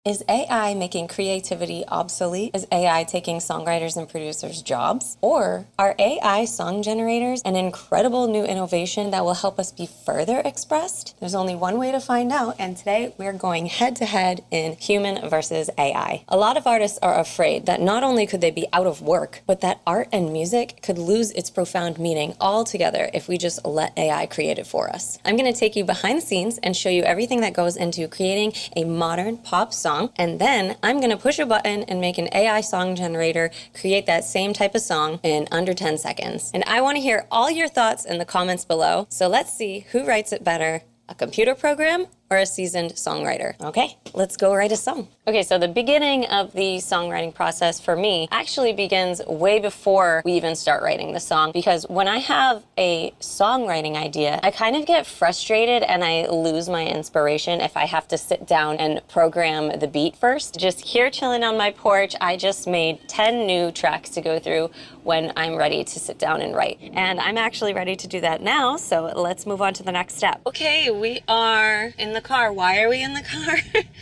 Is AI making creativity obsolete? Is AI taking songwriters and producers' jobs? Or are AI song generators an incredible new innovation that will help us be further expressed? There's only one way to find out, and today we're going head-to-head in human versus AI. A lot of artists are afraid that not only could they be out of work, but that art and music could lose its profound meaning altogether if we just let AI create it for us. I'm going to take you behind the scenes and show you everything that goes into creating a modern pop song, and then I'm gonna push a button and make an AI song generator create that same type of song in under 10 seconds. And I wanna hear all your thoughts in the comments below, so let's see who writes it better, a computer program or a seasoned songwriter. Okay, let's go write a song. Okay, so the beginning of the songwriting process for me actually begins way before we even start writing the song, because when I have a songwriting idea, I kind of get frustrated and I lose my inspiration if I have to sit down and program the beat first. Just here chilling on my porch, I just made 10 new tracks to go through when I'm ready to sit down and write. And I'm actually ready to do that now, so let's move on to the next step. Okay, we are in the car. Why are we in the car?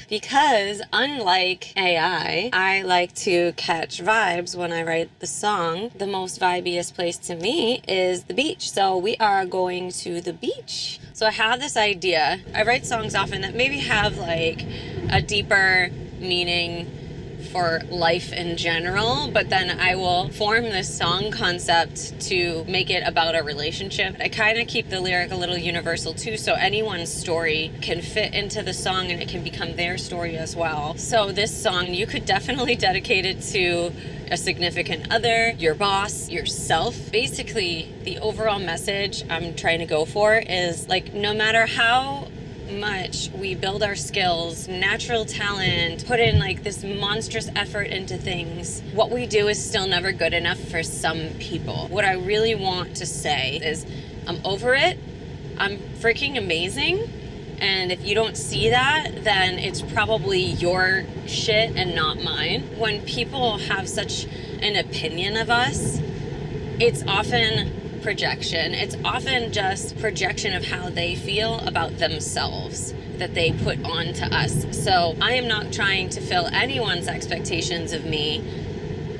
Because unlike AI, I like to catch vibes when I write the song. The most vibiest place to me is the beach. So we are going to the beach. So I have this idea. I write songs often that maybe have like a deeper meaning for life in general, but then I will form this song concept to make it about a relationship. I kind of keep the lyric a little universal too, so anyone's story can fit into the song and it can become their story as well. So this song, you could definitely dedicate it to a significant other, your boss, yourself. Basically, the overall message I'm trying to go for is like, no matter how much we build our skills, natural talent, put in like this monstrous effort into things, what we do is still never good enough for some people. What I really want to say is I'm over it. I'm freaking amazing. And if you don't see that, then it's probably your shit and not mine. When people have such an opinion of us, it's often projection. It's often just projection of how they feel about themselves that they put on to us. So I am not trying to fill anyone's expectations of me.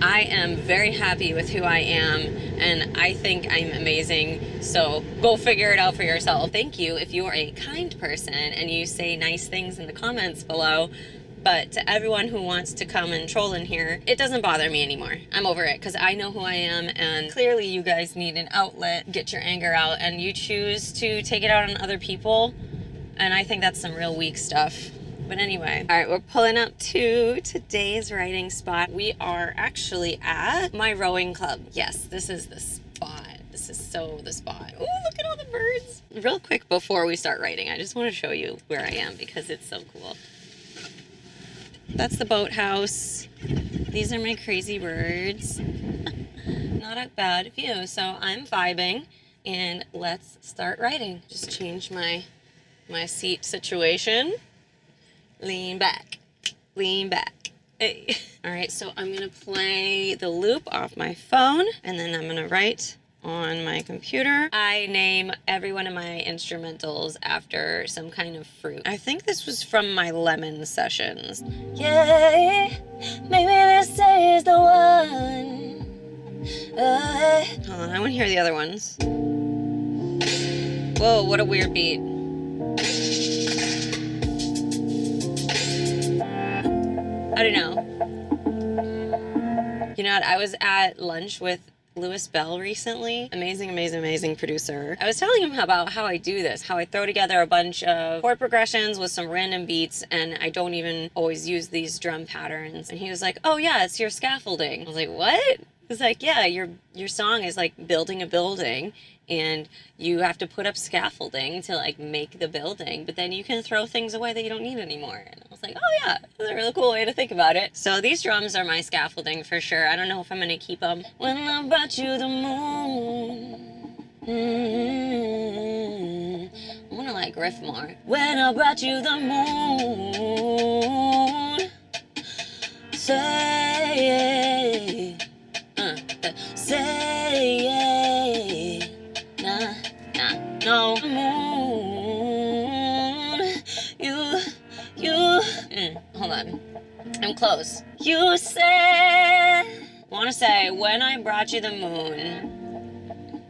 I am very happy with who I am, and I think I'm amazing. So go figure it out for yourself. Thank you if you are a kind person and you say nice things in the comments below. But to everyone who wants to come and troll in here, it doesn't bother me anymore. I'm over it because I know who I am, and clearly you guys need an outlet, get your anger out, and you choose to take it out on other people. And I think that's some real weak stuff. But anyway, all right, we're pulling up to today's writing spot. We are actually at my rowing club. Yes, this is the spot. This is so the spot. Oh, look at all the birds. Real quick before we start writing, I just want to show you where I am because it's so cool. That's the boathouse. These are my crazy birds. Not a bad view. So I'm vibing, and let's start writing. Just change my seat situation. Lean back, lean back. Hey. All right, so I'm gonna play the loop off my phone, and then I'm gonna write on my computer. I name every one of my instrumentals after some kind of fruit. I think this was from my lemon sessions. Yeah, maybe this is the one. Hold on, I want to hear the other ones. Whoa, what a weird beat. I don't know. You know what, I was at lunch with Louis Bell recently. Amazing, amazing, amazing producer. I was telling him about how I do this, how I throw together a bunch of chord progressions with some random beats, and I don't even always use these drum patterns. And he was like, oh yeah, it's your scaffolding. I was like, what? He's like, yeah, your song is like building a building, and you have to put up scaffolding to like make the building, but then you can throw things away that you don't need anymore. And I was like, oh yeah, that's a really cool way to think about it. So these drums are my scaffolding for sure. I don't know if I'm gonna keep them. When I brought you the moon, I'm gonna like riff more. When I brought you the moon, say, say, nah, no moon, you, hold on. I'm close. You said, want to say, when I brought you the moon,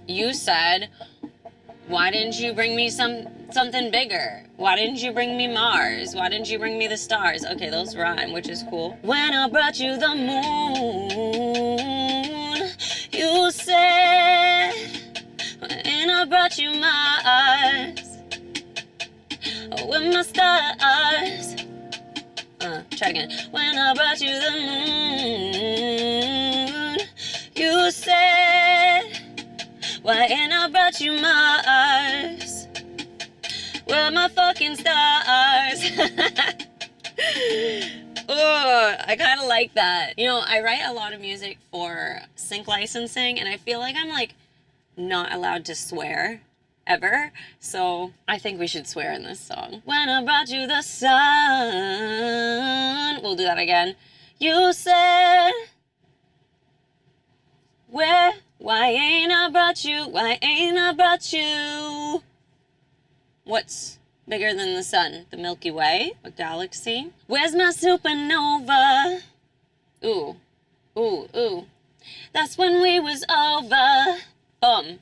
you said, why didn't you bring me something bigger? Why didn't you bring me Mars? Why didn't you bring me the stars? Okay, those rhyme, which is cool. When I brought you the moon, you said, and I brought you Mars, with my stars. Try again. When I brought you the moon, you said, why ain't I brought you Mars? Where my fucking stars? Oh, I kind of like that. You know, I write a lot of music for sync licensing, and I feel like I'm like not allowed to swear ever. So I think we should swear in this song. When I brought you the sun. We'll do that again. You said, where? Why ain't I brought you? Why ain't I brought you? What's bigger than the sun? The Milky Way? A galaxy? Where's my supernova? Ooh, ooh, ooh. That's when we was over. Boom.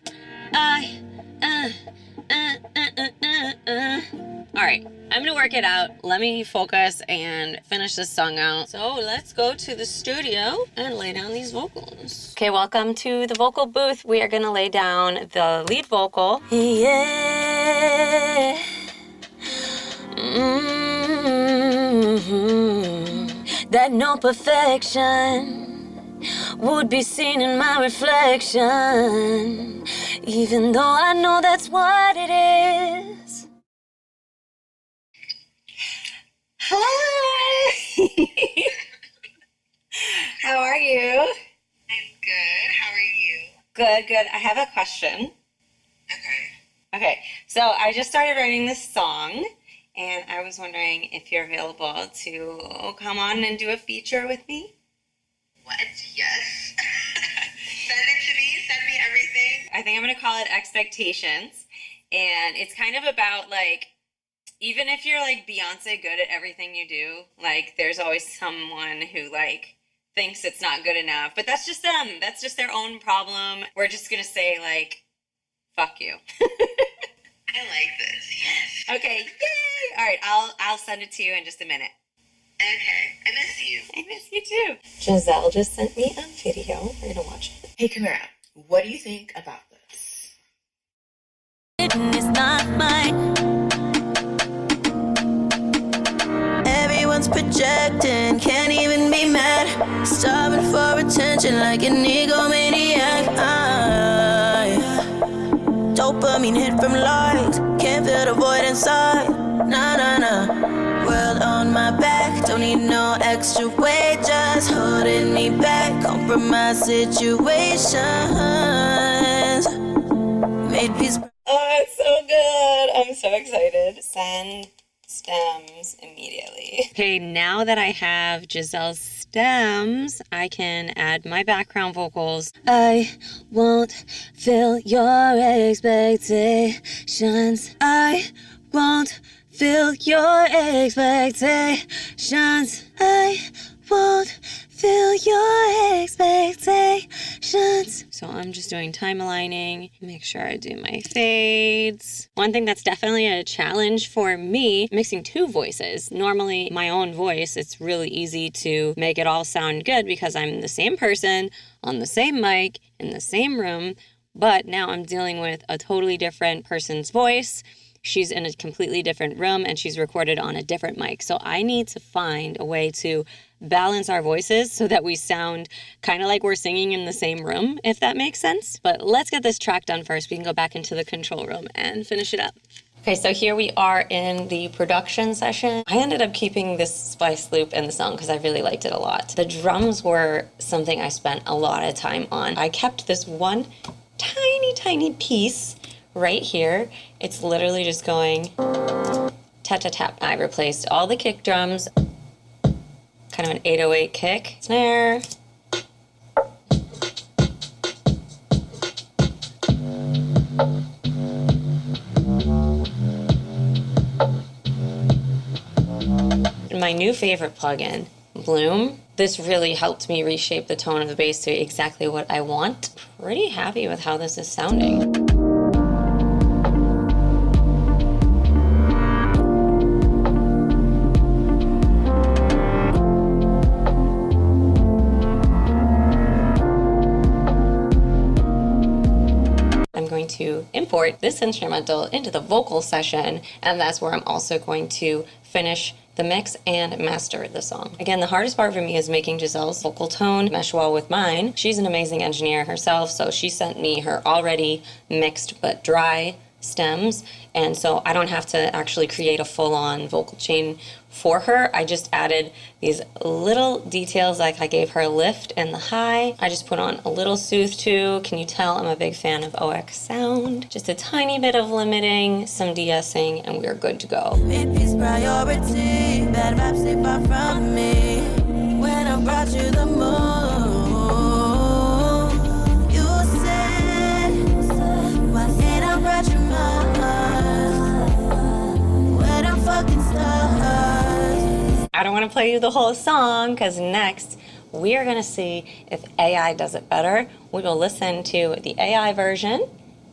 Alright, I'm gonna work it out. Let me focus and finish this song out. So let's go to the studio and lay down these vocals. Okay, welcome to the vocal booth. We are gonna lay down the lead vocal. Yeah. That no perfection would be seen in my reflection, even though I know that's what it is. Hi! How are you? I'm good. How are you? Good, good. I have a question. Okay, so I just started writing this song, and I was wondering if you're available to come on and do a feature with me. What? Yes. Send it to me. Send me everything. I think I'm going to call it Expectations. And it's kind of about, like, even if you're, like, Beyonce good at everything you do, like, there's always someone who, like, thinks it's not good enough. But that's just them. That's just their own problem. We're just going to say, like, fuck you. I like this. Yes. Okay, yay! All right, I'll send it to you in just a minute. Okay. I miss you. I miss you too. Giselle just sent me a video. We're gonna watch it. Hey, Camara, what do you think about this? It's not mine. Everyone's projecting, can't even be mad. Starving for attention like an egomaniac. Dopamine hit from likes, can't feel the void inside. Nah, nah, nah. World on my back, don't need no extra weight, just holding me back. Compromise situations, made peace. Oh, it's so good. I'm so excited. Send stems immediately. Okay, now that I have Giselle's stems, I can add my background vocals. I won't fill your expectations. I won't fill your expectations. I won't fill your expectations. So I'm just doing time aligning, make sure I do my fades. One thing that's definitely a challenge for me, mixing two voices. Normally my own voice, it's really easy to make it all sound good because I'm the same person on the same mic in the same room, but now I'm dealing with a totally different person's voice. She's in a completely different room and she's recorded on a different mic. So I need to find a way to balance our voices so that we sound kind of like we're singing in the same room, if that makes sense. But let's get this track done first. We can go back into the control room and finish it up. Okay, so here we are in the production session. I ended up keeping this spice loop in the song because I really liked it a lot. The drums were something I spent a lot of time on. I kept this one tiny piece right here. It's literally just going tap-tap-tap. I replaced all the kick drums, kind of an 808 kick, snare. my new favorite plugin, Bloom. This really helped me reshape the tone of the bass to exactly what I want. Pretty happy with how this is sounding. I'm going to import this instrumental into the vocal session, and that's where I'm also going to finish the mix and master the song. Again, the hardest part for me is making Giselle's vocal tone mesh well with mine. She's an amazing engineer herself, so she sent me her already mixed but dry stems, and so I don't have to actually create a full-on vocal chain for her. I just added these little details, like I gave her a lift and the high. I just put on a little soothe too. Can you tell I'm a big fan of OX sound? Just a tiny bit of limiting, some de-essing, and we're good to go. Peace priority, bad vibes stay far from me. When I brought you the moon, you said, why can't I brought you mine? Where the fucking stars? I don't want to play you the whole song because next we are going to see if AI does it better. We will listen to the AI version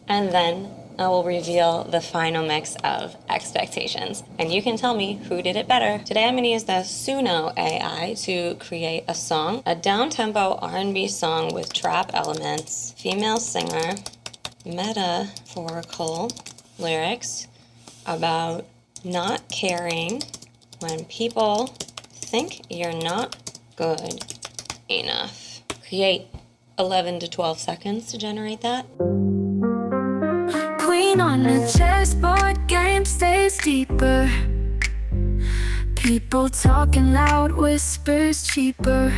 and then I will reveal the final mix of Expectations. And you can tell me who did it better. Today I'm going to use the Suno AI to create a song, a down-tempo R&B song with trap elements, female singer, metaphorical lyrics about not caring when people think you're not good enough. Create 11 to 12 seconds to generate that. Queen on a chessboard game stays deeper. People talking loud, whispers cheaper.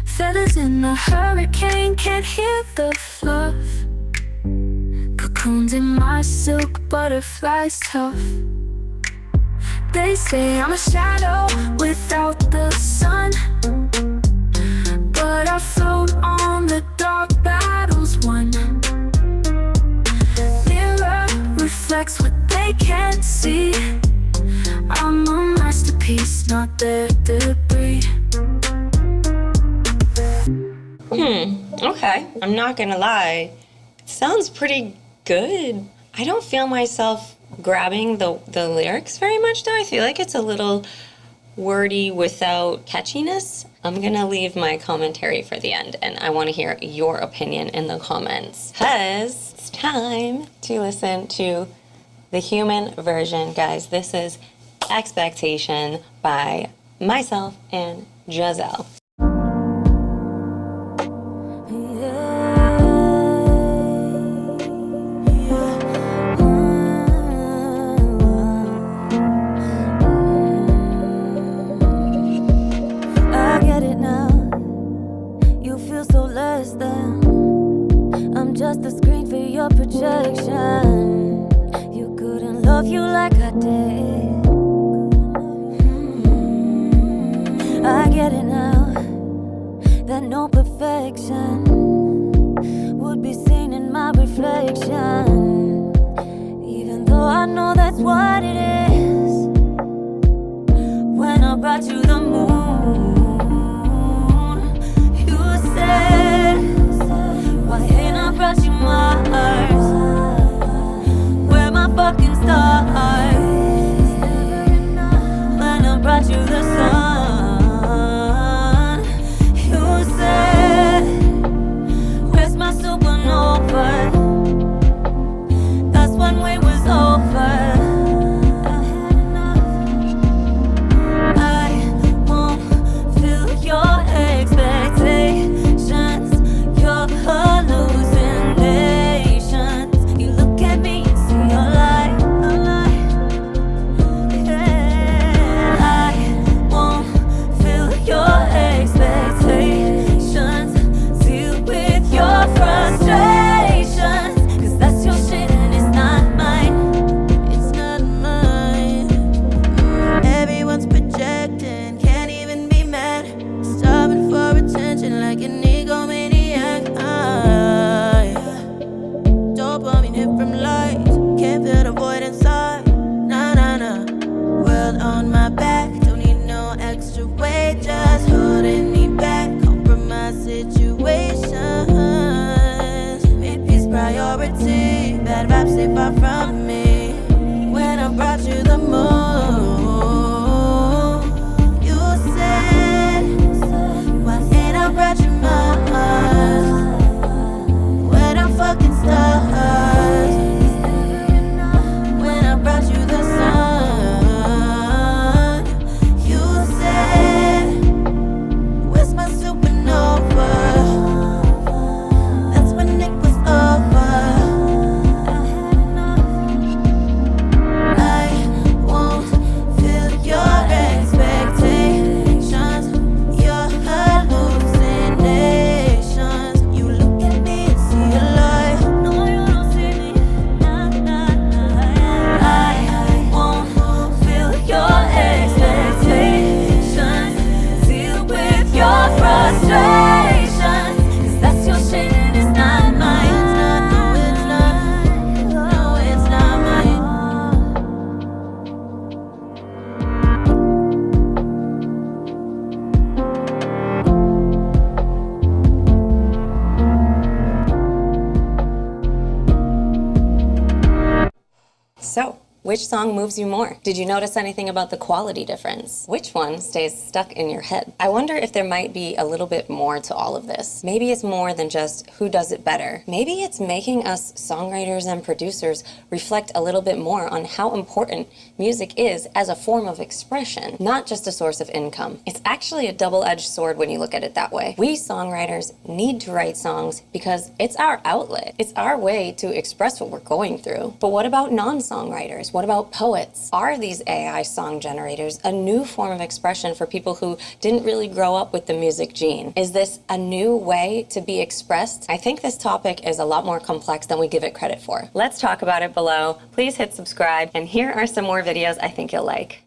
Feathers in a hurricane, can't hear the fluff. Cocoons in my silk, butterflies tough. They say I'm a shadow without the sun, but I float on the dark battles won. Mirror reflects what they can't see. I'm a masterpiece, not their debris. Okay. I'm not gonna lie. It sounds pretty good. I don't feel myself grabbing the lyrics very much though. I feel like it's a little wordy without catchiness. I'm gonna leave my commentary for the end and I want to hear your opinion in the comments because it's time to listen to the human version, guys. This is Expectation by myself and Giselle. Just a screen for your projection. You couldn't love you like I did. I get it now, that no perfection would be seen in my reflection. Even though I know that's what it is. When I brought you the moon, you said, why ain't I brought you Mars? Where my fucking stars? When I brought you the sun, you said, where's my supernova? That's when we was over. I won't extra weight just holding me back. Compromise situations. Make peace priority. Bad vibes stay far from me. When I brought you the moon, you said, why ain't I brought you Mars? When I'm fucking stars. When I brought you the sun, you said, where's my supernova? That's when it was over. I won't feel your expectations, your hallucinations. You look at me and see a light. No, you don't see me. Nah, nah, nah. I won't feel your expectations. Deal with your frustrations. 'Cause that's your shit and it's not mine. No, it's not. No, it's not mine. So, which song moves you more? Did you notice anything about the quality difference? Which one stays stuck in your head? I wonder if there might be a little bit more to all of this. Maybe it's more than just who does it better. Maybe it's making us songwriters and producers reflect a little bit more on how important music is as a form of expression, not just a source of income. It's actually a double-edged sword when you look at it that way. We songwriters need to write songs because it's our outlet. It's our way to express what we're going through. But what about non-songwriters? What about poets? Are these AI song generators a new form of expression for people who didn't really grow up with the music gene? Is this a new way to be expressed? I think this topic is a lot more complex than we give it credit for. Let's talk about it below. Please hit subscribe, and here are some more videos I think you'll like.